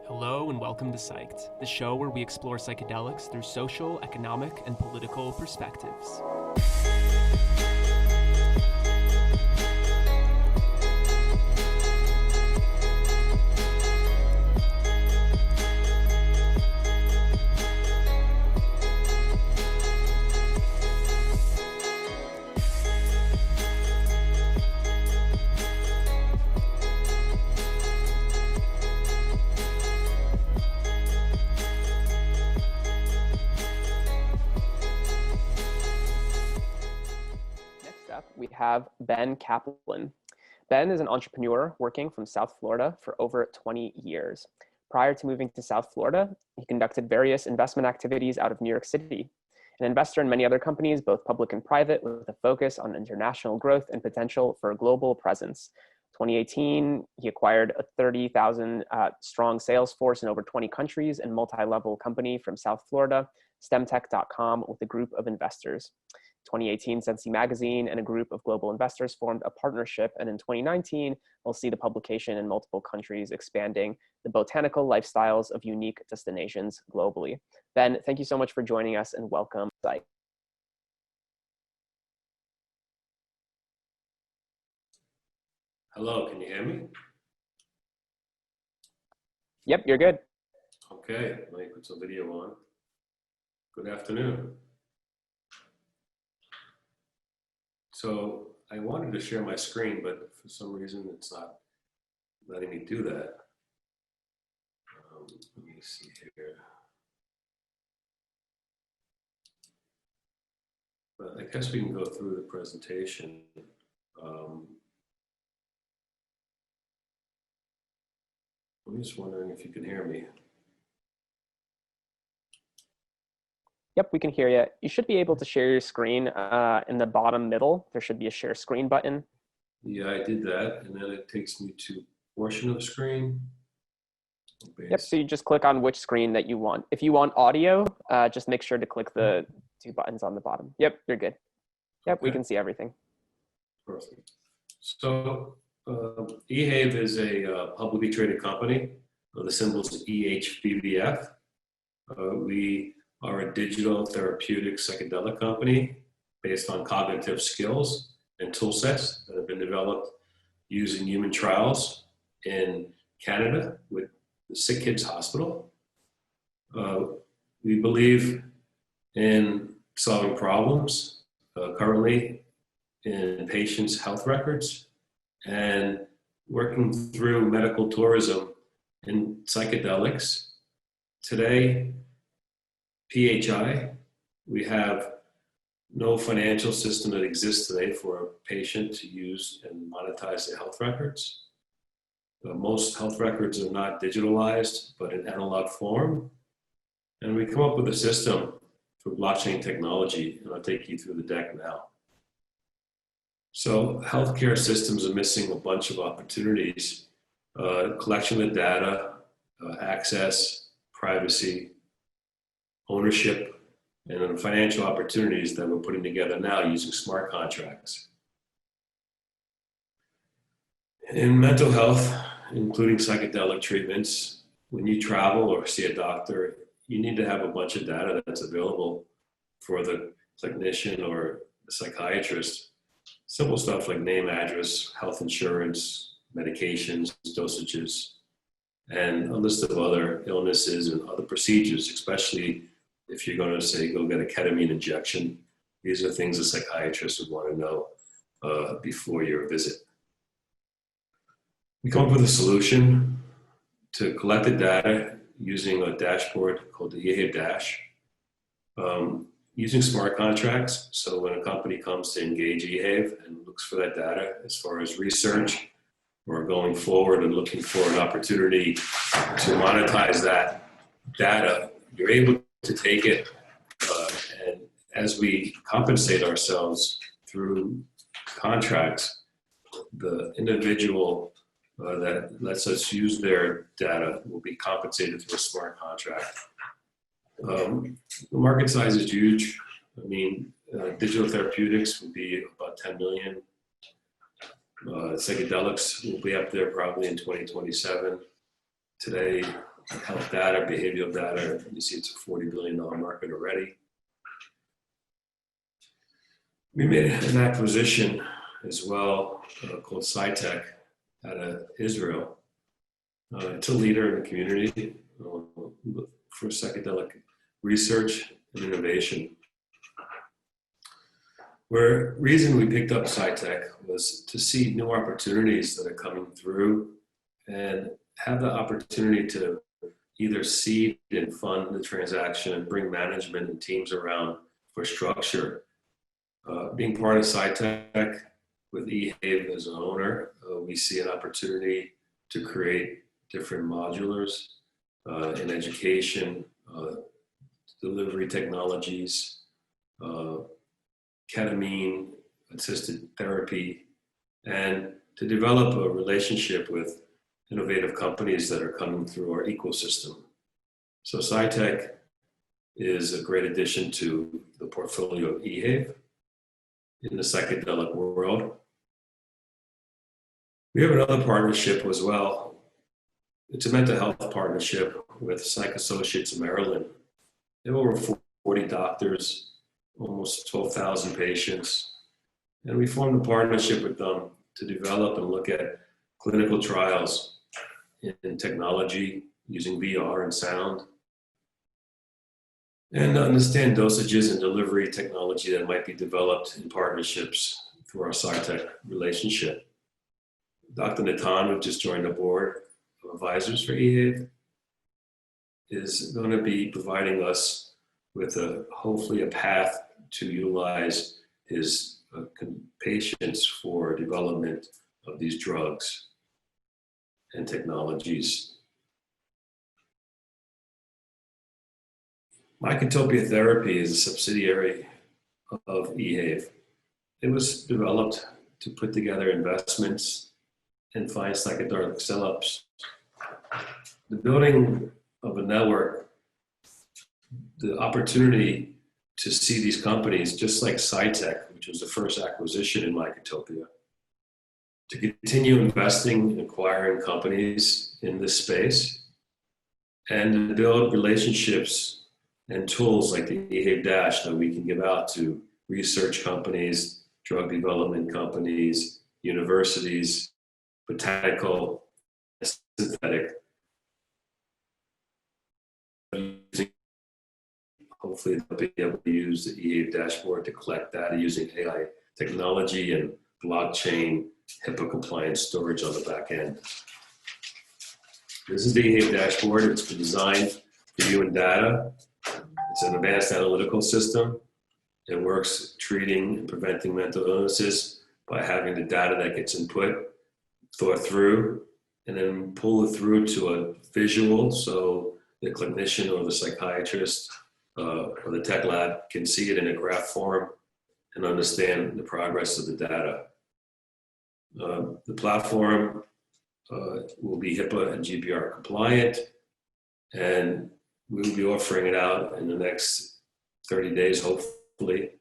Hello and welcome to Psyched, the show where we explore psychedelics through social, economic, and political perspectives. We have Ben Kaplan. Ben is an entrepreneur working from South Florida for over 20 years. Prior to moving to South Florida, he conducted various investment activities out of New York City. An investor in many other companies, both public and private, with a focus on international growth and potential for a global presence. 2018, he acquired a 30,000 strong sales force in over 20 countries and multi-level company from South Florida, stemtech.com, with a group of investors. 2018, Sensi Magazine and a group of global investors formed a partnership, and in 2019, we'll see the publication in multiple countries expanding the botanical lifestyles of unique destinations globally. Ben, thank you so much for joining us and welcome. Hello, can you hear me? Yep, you're good. Okay, let me put some video on. Good afternoon. So I wanted to share my screen, but for some reason it's not letting me do that. Let me see here. But I guess we can go through the presentation. I'm just wondering if you can hear me. Yep, we can hear you. You should be able to share your screen in the bottom middle. There should be a share screen button. Yeah, I did that, and then it takes me to a portion of the screen. Yep, so you just click on which screen that you want. If you want audio, just make sure to click the two buttons on the bottom. Yep, you're good. Yep, okay. We can see everything. Perfect. So eHave is a publicly traded company. The symbol is EHBBF. We are a digital therapeutic psychedelic company based on cognitive skills and tool sets that have been developed using human trials in Canada with the Sick Kids Hospital. We believe in solving problems currently in patients' health records and working through medical tourism in psychedelics. Today, PHI, we have no financial system that exists today for a patient to use and monetize their health records. Most health records are not digitalized, but in analog form. And we come up with a system for blockchain technology, and I'll take you through the deck now. So healthcare systems are missing a bunch of opportunities: collection of data, access, privacy, ownership, and financial opportunities that we're putting together now using smart contracts. In mental health, including psychedelic treatments, when you travel or see a doctor, you need to have a bunch of data that's available for the clinician or the psychiatrist. Simple stuff like name, address, health insurance, medications, dosages, and a list of other illnesses and other procedures, especially if you're going to say, go get a ketamine injection. These are things a psychiatrist would want to know before your visit. We come up with a solution to collect the data using a dashboard called the eHave Dash, using smart contracts. So when a company comes to engage eHave and looks for that data as far as research or going forward and looking for an opportunity to monetize that data, you're able to take it, and as we compensate ourselves through contracts, the individual that lets us use their data will be compensated through a smart contract. The market size is huge. I mean, digital therapeutics will be about 10 million. Psychedelics will be up there probably in 2027. Today, health data, behavioral data. You see it's a $40 billion market already. We made an acquisition as well called Psyched out of Israel. It's a leader in the community for psychedelic research and innovation. The reason we picked up Psyched was to see new opportunities that are coming through and have the opportunity to either seed and fund the transaction and bring management and teams around for structure. Being part of Psyched with eHave as an owner, we see an opportunity to create different modulars in education, delivery technologies, ketamine assisted therapy, and to develop a relationship with innovative companies that are coming through our ecosystem. So Psyched is a great addition to the portfolio of eHave in the psychedelic world. We have another partnership as well. It's a mental health partnership with Psych Associates of Maryland. They have over 40 doctors, almost 12,000 patients. And we formed a partnership with them to develop and look at clinical trials in technology using VR and sound, and understand dosages and delivery technology that might be developed in partnerships through our Psyched relationship. Dr. Natan, who just joined the board of advisors for eHave, is going to be providing us with hopefully a path to utilize his patients for development of these drugs and technologies. Mycotopia Therapy is a subsidiary of eHave. It was developed to put together investments and find psychedelic sell-ups. The building of a network, the opportunity to see these companies, just like Psyched, which was the first acquisition in Mycotopia, to continue investing and acquiring companies in this space and to build relationships and tools like the eHave Dash that we can give out to research companies, drug development companies, universities, botanical, synthetic. Hopefully they'll be able to use the eHave dashboard to collect data using AI technology and blockchain HIPAA compliant storage on the back end. This is the eHave dashboard. It's been designed for viewing data. It's an advanced analytical system. It works treating and preventing mental illnesses by having the data that gets input, thought through, and then pull it through to a visual so the clinician or the psychiatrist or the tech lab can see it in a graph form and understand the progress of the data. The platform will be HIPAA and GDPR compliant, and we will be offering it out in the next 30 days, hopefully,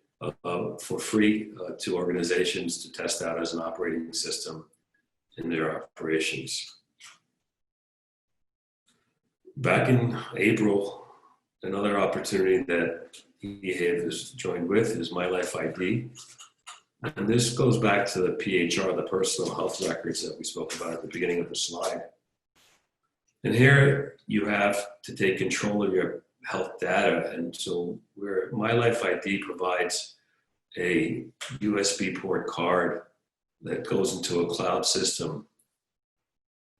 for free to organizations to test out as an operating system in their operations. Back in April, another opportunity that eHave has joined with is My Life ID. And this goes back to the PHR, the personal health records that we spoke about at the beginning of the slide. And here you have to take control of your health data. And so where My Life ID provides a USB port card that goes into a cloud system.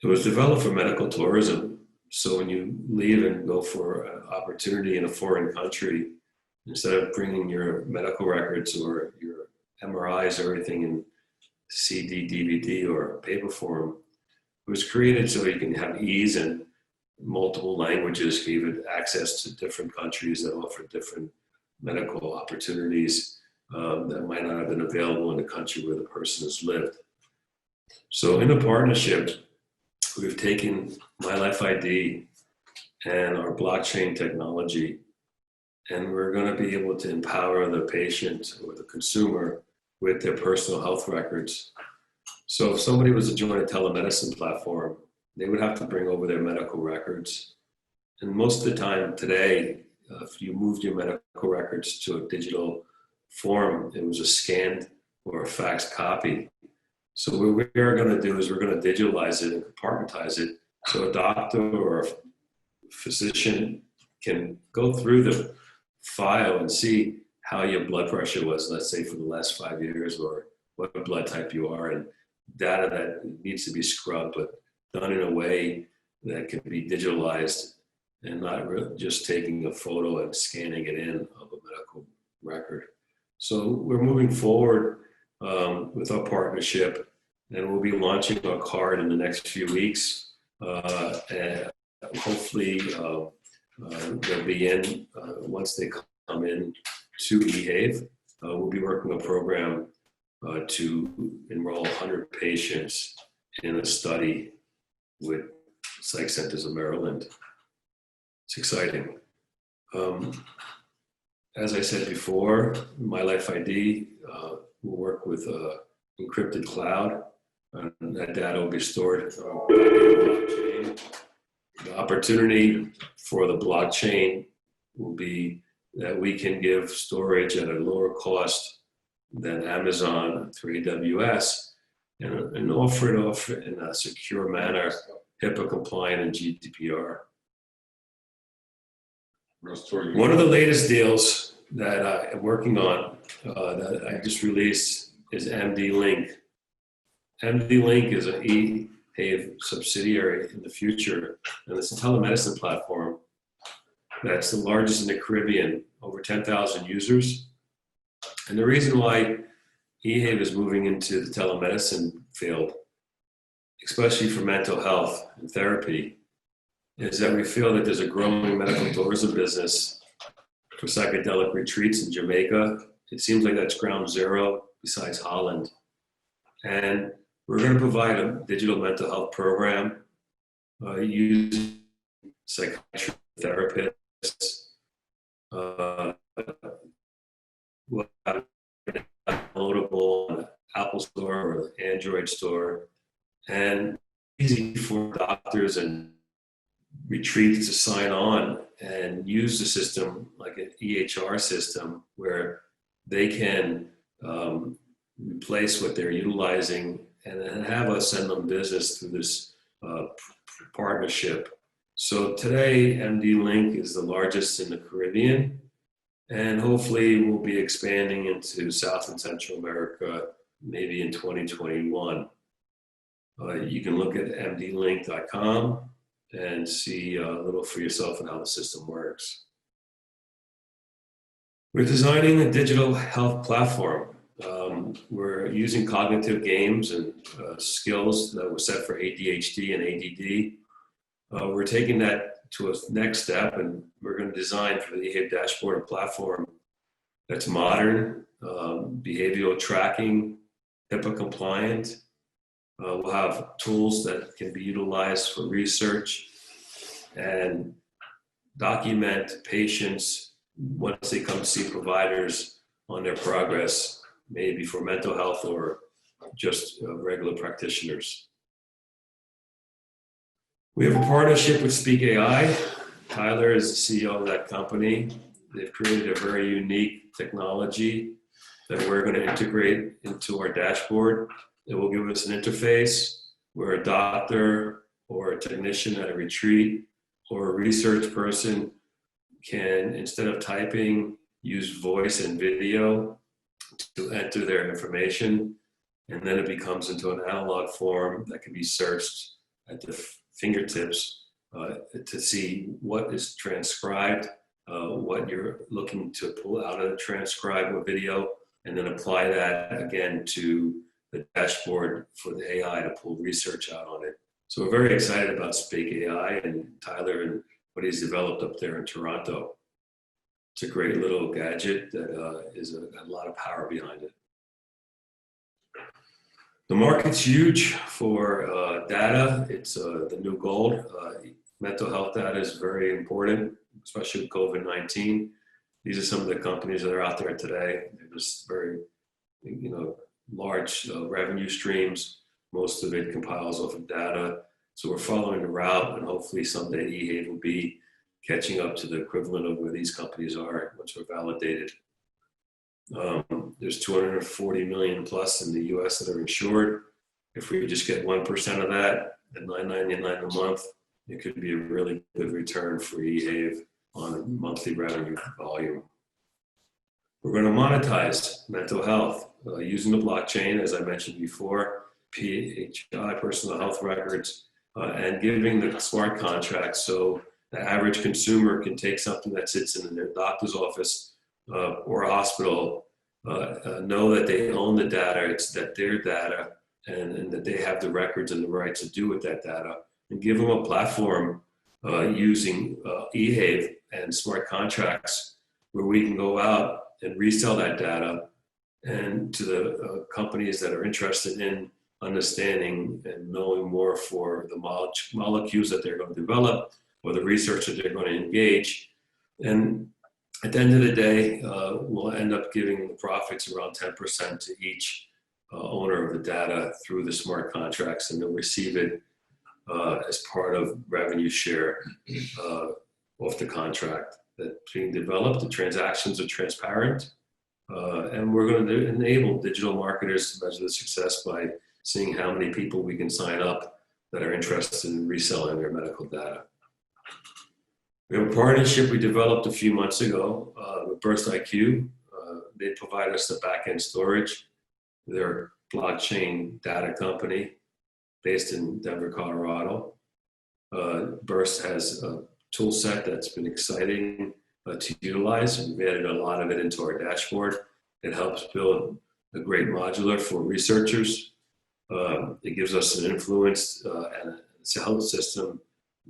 It was developed for medical tourism. So when you leave and go for an opportunity in a foreign country, instead of bringing your medical records or your MRIs or everything in CD, DVD, or paper form, it was created so you can have ease and multiple languages, give it access to different countries that offer different medical opportunities that might not have been available in the country where the person has lived. So in a partnership, we've taken My Life ID and our blockchain technology, and we're going to be able to empower the patient or the consumer with their personal health records. So if somebody was to join a telemedicine platform, they would have to bring over their medical records And most of the time today, if you moved your medical records to a digital form, it was a scanned or a faxed copy. So what we're going to do is we're going to digitalize it and compartmentize it so a doctor or a physician can go through the file and see how your blood pressure was, let's say for the last 5 years, or what blood type you are, and data that needs to be scrubbed, but done in a way that can be digitalized and not just taking a photo and scanning it in of a medical record. So we're moving forward with our partnership, and we'll be launching our card in the next few weeks. And hopefully they'll be in once they come in to eHave. We'll be working a program to enroll 100 patients in a study with Psych Centers of Maryland. It's exciting. As I said before, My Life ID will work with encrypted cloud, and that data will be stored on blockchain. The opportunity for the blockchain will be that we can give storage at a lower cost than Amazon through AWS, and offer it in a secure manner, HIPAA compliant and GDPR. One of the latest deals that I'm working on that I just released is MD Link. MD Link is an eHave subsidiary in the future, and it's a telemedicine platform that's the largest in the Caribbean, over 10,000 users. And the reason why eHave is moving into the telemedicine field, especially for mental health and therapy, is that we feel that there's a growing medical tourism business for psychedelic retreats in Jamaica. It seems like that's ground zero besides Holland. And we're going to provide a digital mental health program using psychiatry therapists, downloadable on the Apple Store or the Android Store, and easy for doctors and retreats to sign on and use the system like an EHR system where they can replace what they're utilizing and then have us send them business through this partnership. So today, MD Link is the largest in the Caribbean, and hopefully we'll be expanding into South and Central America maybe in 2021. You can look at mdlink.com and see a little for yourself and how the system works. We're designing a digital health platform. We're using cognitive games and skills that were set for ADHD and ADD. We're taking that to a next step, and we're going to design for the eHave dashboard and platform that's modern, behavioral tracking, HIPAA compliant. We'll have tools that can be utilized for research and document patients once they come see providers on their progress, maybe for mental health or just regular practitioners. We have a partnership with Speak AI. Tyler is the CEO of that company. They've created a very unique technology that we're going to integrate into our dashboard. It will give us an interface where a doctor or a technician at a retreat or a research person can, instead of typing, use voice and video to enter their information, and then it becomes into an analog form that can be searched at the fingertips to see what is transcribed, what you're looking to pull out of the transcribed video, and then apply that again to the dashboard for the AI to pull research out on it. So we're very excited about Speak AI and Tyler and what he's developed up there in Toronto. It's a great little gadget that is a lot of power behind it. The market's huge for data. It's the new gold. Mental health data is very important, especially with COVID-19. These are some of the companies that are out there today. They're just very, large revenue streams. Most of it compiles off of data. So we're following the route, and hopefully someday eHave will be catching up to the equivalent of where these companies are once we're validated. There's 240 million plus in the US that are insured. If we just get 1% of that at $9.99 a month, it could be a really good return for eHave on a monthly revenue volume. We're going to monetize mental health using the blockchain, as I mentioned before, PHI, personal health records, and giving the smart contracts so the average consumer can take something that sits in their doctor's office or a hospital, know that they own the data, it's that their data, and that they have the records and the rights to do with that data, and give them a platform using eHave and smart contracts where we can go out and resell that data and to the companies that are interested in understanding and knowing more for the molecules that they're going to develop or the research that they're going to engage. And at the end of the day, we'll end up giving the profits around 10% to each owner of the data through the smart contracts, and they'll receive it as part of revenue share off the contract that's being developed. The transactions are transparent, and we're going to enable digital marketers to measure the success by seeing how many people we can sign up that are interested in reselling their medical data. We have a partnership we developed a few months ago with Burst IQ. They provide us the back-end storage. They're a blockchain data company based in Denver, Colorado. Burst has a tool set that's been exciting to utilize, and we've added a lot of it into our dashboard. It helps build a great modular for researchers. It gives us an influence and it's a health system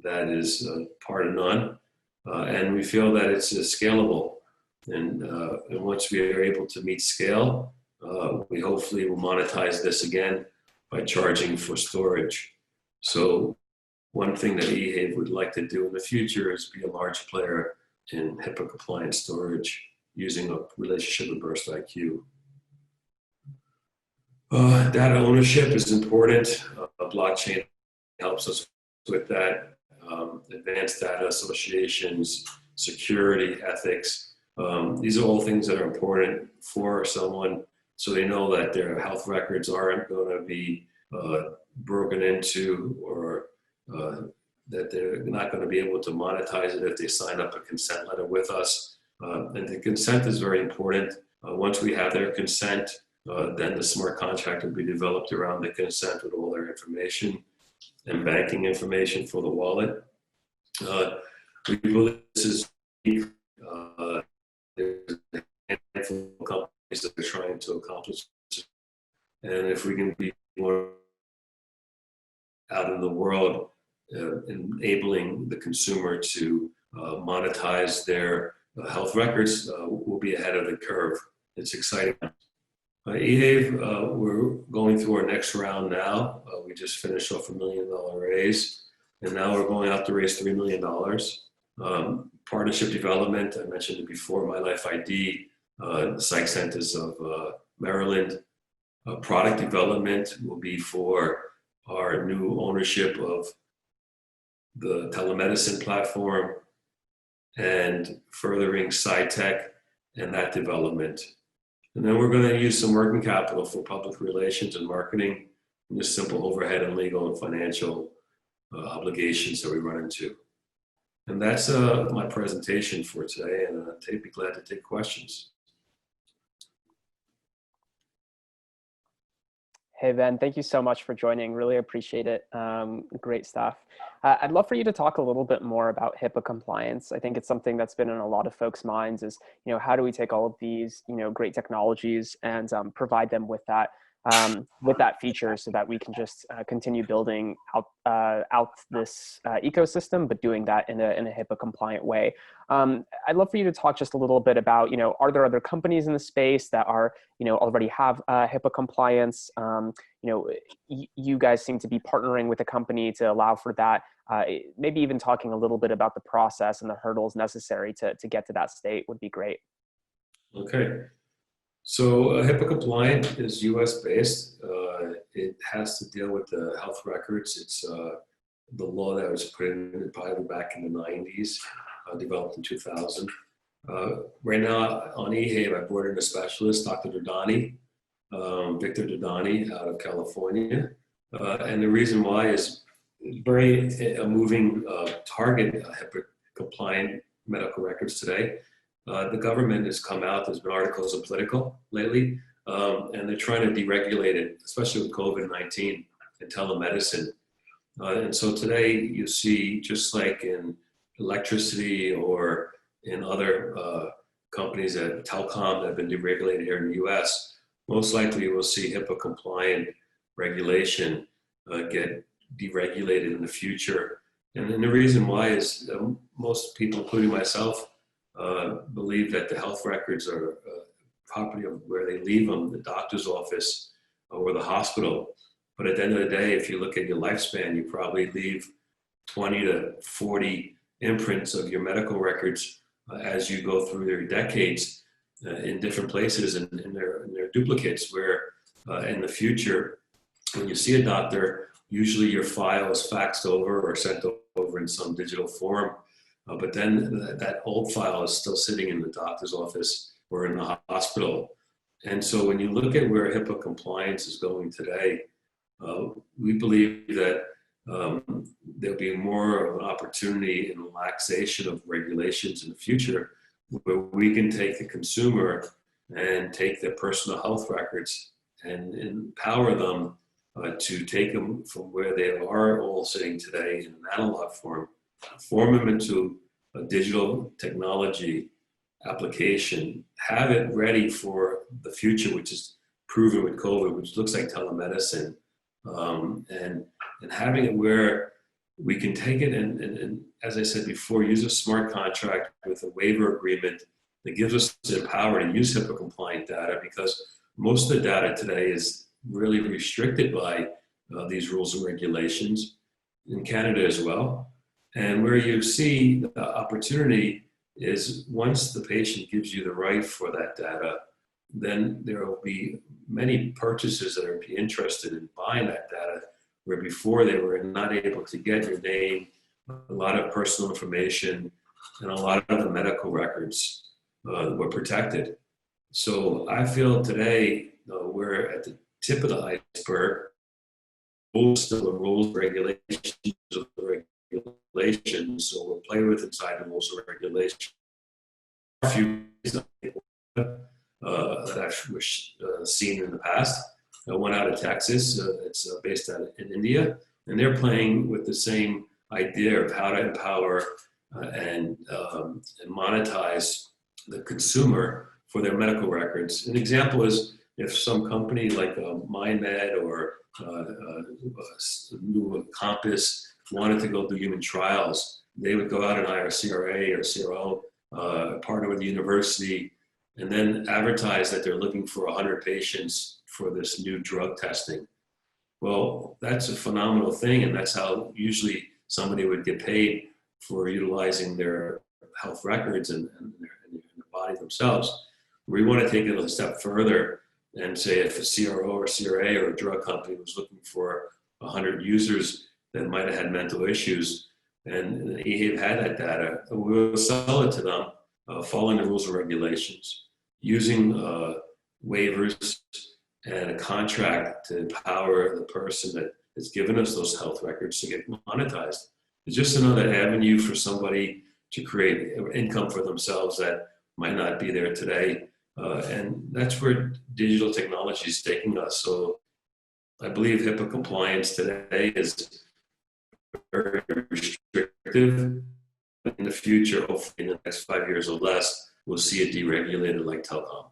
that is part of none. And we feel that it's scalable. And once we are able to meet scale, we hopefully will monetize this again by charging for storage. So one thing that eHave would like to do in the future is be a large player in HIPAA compliant storage using a relationship with Burst IQ. Data ownership is important. Blockchain helps us with that. Advanced data associations, security, ethics. These are all things that are important for someone so they know that their health records aren't going to be broken into, or that they're not going to be able to monetize it if they sign up a consent letter with us. And the consent is very important. Once we have their consent, then the smart contract will be developed around the consent with all their information and banking information for the wallet. We believe this is there's a handful of companies that are trying to accomplish this. And if we can be more out in the world, enabling the consumer to monetize their health records, we'll be ahead of the curve. It's exciting. eHave, we're going through our next round now. We just finished off $1 million raise, and now we're going out to raise $3 million. Partnership development, I mentioned it before, My Life ID, the Psych Centers of Maryland. Product development will be for our new ownership of the telemedicine platform and furthering SciTech and that development. And then we're going to use some working capital for public relations and marketing, and just simple overhead and legal and financial obligations that we run into. And that's my presentation for today, and I'd be glad to take questions. Hey, Ben, thank you so much for joining. Really appreciate it. Great stuff. I'd love for you to talk a little bit more about HIPAA compliance. I think it's something that's been in a lot of folks' minds is, how do we take all of these, great technologies and provide them with that feature so that we can just continue building out this ecosystem, but doing that in a HIPAA compliant way. I'd love for you to talk just a little bit about, are there other companies in the space that are, already have HIPAA compliance? You guys seem to be partnering with a company to allow for that. Maybe even talking a little bit about the process and the hurdles necessary to get to that state would be great. Okay. So HIPAA compliant is US based. It has to deal with the health records. It's the law that was put in probably back in the 90s. developed in 2000. Right now on EHAVE, I brought in a specialist, Dr. Dodani, Victor Dodani out of California. And the reason why is very a moving target, HIPAA compliant medical records today. The government has come out, there's been articles in Political lately, and they're trying to deregulate it, especially with COVID-19 and telemedicine. And so today you see, just like in electricity or in other companies that telecom that have been deregulated here in the US, most likely you will see HIPAA compliant regulation get deregulated in the future. And then the reason why is most people, including myself, believe that the health records are property of where they leave them, the doctor's office or the hospital. But at the end of the day, if you look at your lifespan, you probably leave 20 to 40 imprints of your medical records as you go through their decades in different places and in their duplicates, where in the future, when you see a doctor, usually your file is faxed over or sent over in some digital form. But then that old file is still sitting in the doctor's office or in the hospital. And so when you look at where HIPAA compliance is going today, we believe that there'll be more of an opportunity in relaxation of regulations in the future, where we can take the consumer and take their personal health records and empower them to take them from where they are all sitting today in an analog form them into a digital technology application, have it ready for the future, which is proven with COVID, which looks like telemedicine, and having it where we can take it and as I said before, use a smart contract with a waiver agreement that gives us the power to use HIPAA compliant data, because most of the data today is really restricted by these rules and regulations in Canada as well. And where you see the opportunity is once the patient gives you the right for that data, then there will be many purchasers that will be interested in buying that data, where before they were not able to get your name, a lot of personal information, and a lot of the medical records were protected. So I feel today we're at the tip of the iceberg. Rules, still the rules, regulations of the regulations, so we'll play with inside the rules and regulations. A few that I've seen in the past. One out of Texas, it's based out in India, and they're playing with the same idea of how to empower and monetize the consumer for their medical records. An example is if some company like MindMed or New Compass wanted to go do human trials, they would go out and hire a CRA or CRO, partner with the university, and then advertise that they're looking for 100 patients for this new drug testing. Well, that's a phenomenal thing, and that's how usually somebody would get paid for utilizing their health records and their body themselves. We want to take it a step further and say if a CRO or CRA or a drug company was looking for 100 users that might have had mental issues, and EHAVE had that data, we'll sell it to them, following the rules and regulations, using waivers and a contract to empower the person that has given us those health records to get monetized. It's just another avenue for somebody to create income for themselves that might not be there today. And that's where digital technology is taking us. So I believe HIPAA compliance today is very restrictive. In the future, hopefully in the next 5 years or less, we'll see it deregulated like telecom.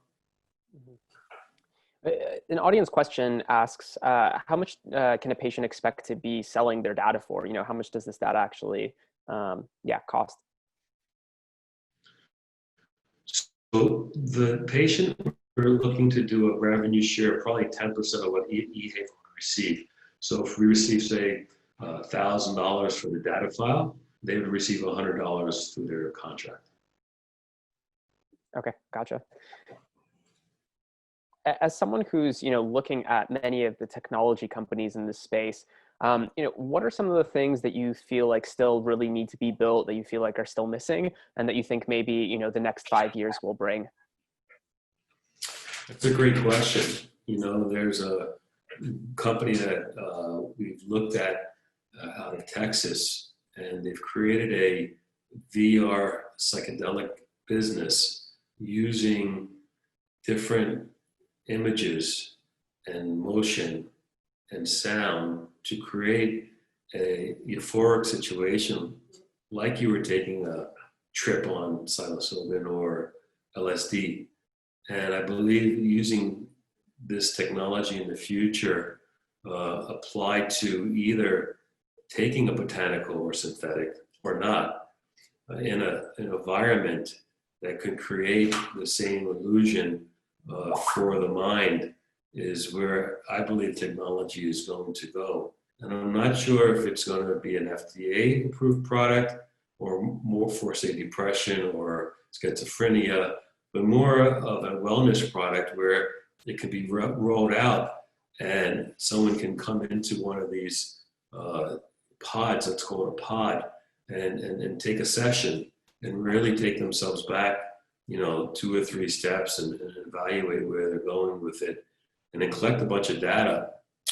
An audience question asks, how much can a patient expect to be selling their data for? How much does this data actually cost? So the patient, we're looking to do a revenue share, probably 10% of what EHAVE will receive. So if we receive, say, $1,000 for the data file, they would receive $100 through their contract. Okay, gotcha. As someone who's looking at many of the technology companies in this space, What are some of the things that you feel like still really need to be built, that you feel like are still missing, and that you think maybe, the next 5 years will bring? That's a great question. There's a company that we've looked at out of Texas, and they've created a VR psychedelic business using different images and motion and sound to create a euphoric situation like you were taking a trip on psilocybin or LSD. And I believe using this technology in the future applied to either taking a botanical or synthetic or not in an environment that could create the same illusion for the mind is where I believe technology is going to go. And I'm not sure if it's going to be an FDA approved product or more for, say, depression or schizophrenia, but more of a wellness product where it can be rolled out and someone can come into one of these pods, let's call it a pod, and take a session and really take themselves back, 2 or 3 steps and evaluate where they're going with it, and then collect a bunch of data,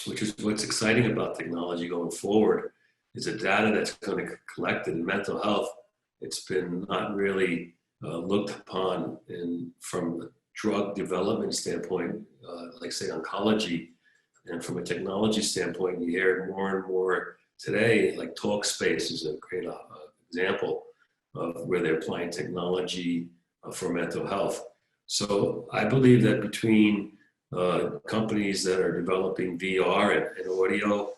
which is what's exciting about technology going forward, is the data that's going to be collected in mental health. It's been not really looked upon from a drug development standpoint, like say oncology, and from a technology standpoint, you hear it more and more today, like Talkspace is a great example of where they're applying technology for mental health. So I believe that between companies that are developing VR and audio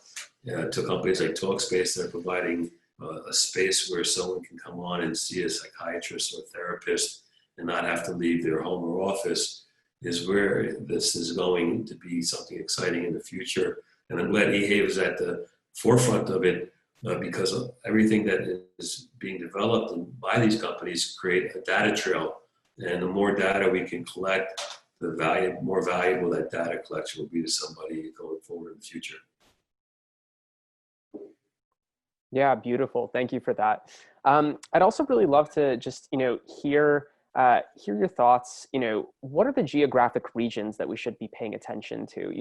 to companies like Talkspace that are providing a space where someone can come on and see a psychiatrist or therapist and not have to leave their home or office, is where this is going to be something exciting in the future. And I'm glad eHave is at the forefront of it because of everything that is being developed by these companies create a data trail. And the more data we can collect, the more valuable that data collection will be to somebody going forward in the future. Yeah, beautiful. Thank you for that. I'd also really love to just, hear your thoughts. What are the geographic regions that we should be paying attention to?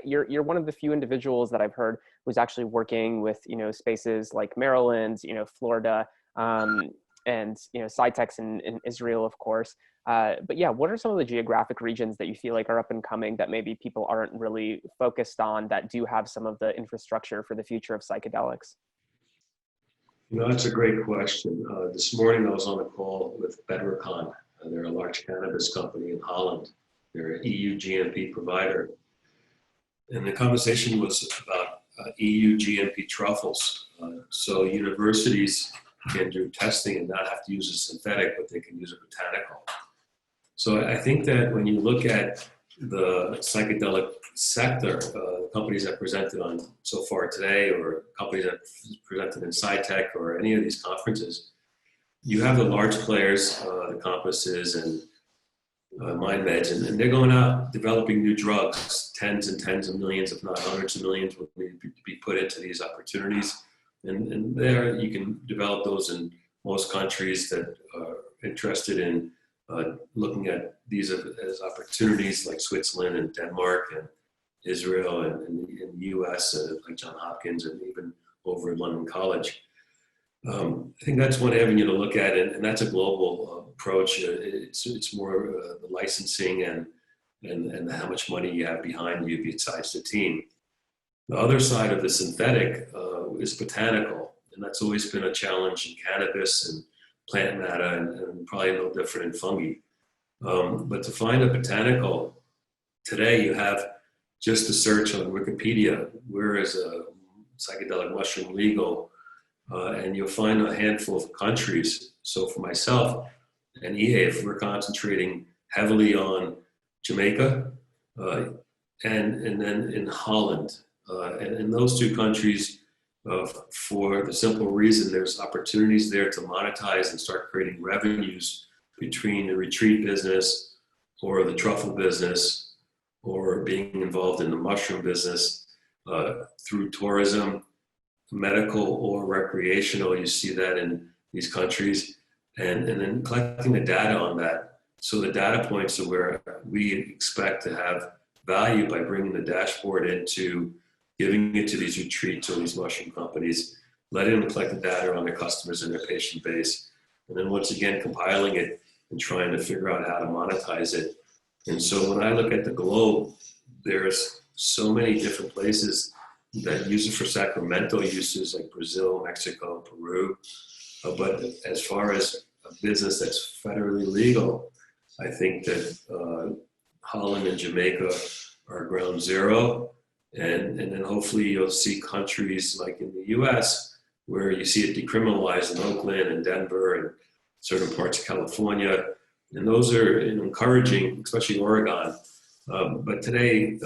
You're one of the few individuals that I've heard who's actually working with, spaces like Maryland, Florida, and, Psyched in Israel, of course. But yeah, what are some of the geographic regions that you feel like are up and coming that maybe people aren't really focused on, that do have some of the infrastructure for the future of psychedelics? That's a great question. This morning I was on a call with Bedrocan. They're a large cannabis company in Holland. They're an EU GMP provider. And the conversation was about EU GMP truffles. So universities can do testing and not have to use a synthetic, but they can use a botanical. So I think that when you look at the psychedelic sector, companies that presented on so far today, or companies that presented in SciTech or any of these conferences, you have the large players, the Compasses and MindMeds, and they're going out developing new drugs. Tens and tens of millions, if not hundreds of millions, will be put into these opportunities. And there you can develop those in most countries that are interested in looking at these as opportunities, like Switzerland and Denmark and Israel and the US, like Johns Hopkins and even over at London College. I think that's one avenue to look at, and that's a global approach. It's more the licensing and how much money you have behind you besides the team. The other side of the synthetic is botanical, and that's always been a challenge in cannabis and plant matter, and probably no different in fungi. But to find a botanical, today you have just a search on Wikipedia, where is a psychedelic mushroom legal, and you'll find a handful of countries. So for myself and eHave, we're concentrating heavily on Jamaica and then in Holland. And in those 2 countries, for the simple reason there's opportunities there to monetize and start creating revenues between the retreat business or the truffle business or being involved in the mushroom business through tourism medical or recreational. You see that in these countries, and then collecting the data on that. So the data points are where we expect to have value by bringing the dashboard into giving it to these retreats or these mushroom companies, letting them collect the data on their customers and their patient base, and then once again compiling it and trying to figure out how to monetize it. And so when I look at the globe, there's so many different places that use it for sacramental uses like Brazil, Mexico, Peru. But as far as a business that's federally legal, I think that Holland and Jamaica are ground zero. And then hopefully you'll see countries like in the US where you see it decriminalized in Oakland and Denver and certain parts of California. And those are encouraging, especially Oregon. But today,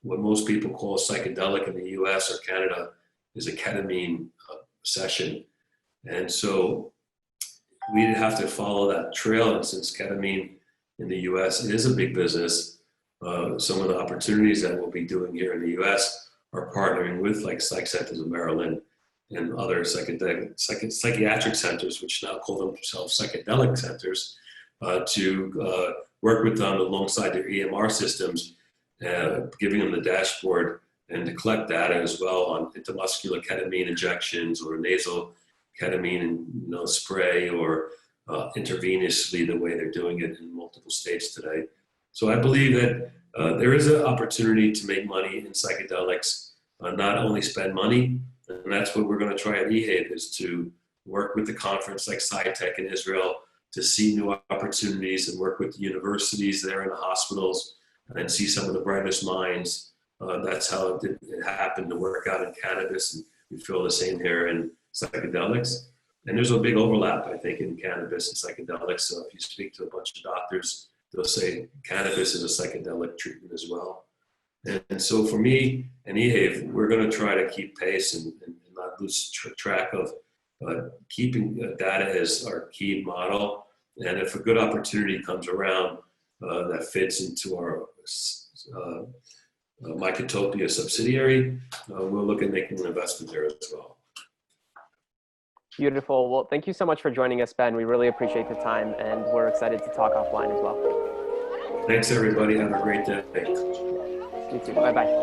what most people call psychedelic in the US or Canada is a ketamine session. And so we have to follow that trail. And since ketamine in the US is a big business, some of the opportunities that we'll be doing here in the US are partnering with like Psych Centers of Maryland and other psychiatric centers, which now call themselves psychedelic centers, to work with them alongside their EMR systems, giving them the dashboard and to collect data as well on intramuscular ketamine injections or nasal ketamine spray or intravenously the way they're doing it in multiple states today. So I believe that there is an opportunity to make money in psychedelics, not only spend money, and that's what we're going to try at EHAVE, is to work with the conference like SciTech in Israel to see new opportunities and work with the universities there and the hospitals and see some of the brightest minds. That's how it happened to work out in cannabis, and we feel the same here in psychedelics. And there's a big overlap, I think, in cannabis and psychedelics. So if you speak to a bunch of doctors, they'll say cannabis is a psychedelic treatment as well. And so for me and EHAVE, we're going to try to keep pace and not lose track of keeping data as our key model. And if a good opportunity comes around that fits into our Mycotopia subsidiary, we'll look at making an investment there as well. Beautiful. Well, thank you so much for joining us, Ben. We really appreciate the time, and we're excited to talk offline as well. Thanks, everybody. Have a great day. You too. Bye-bye.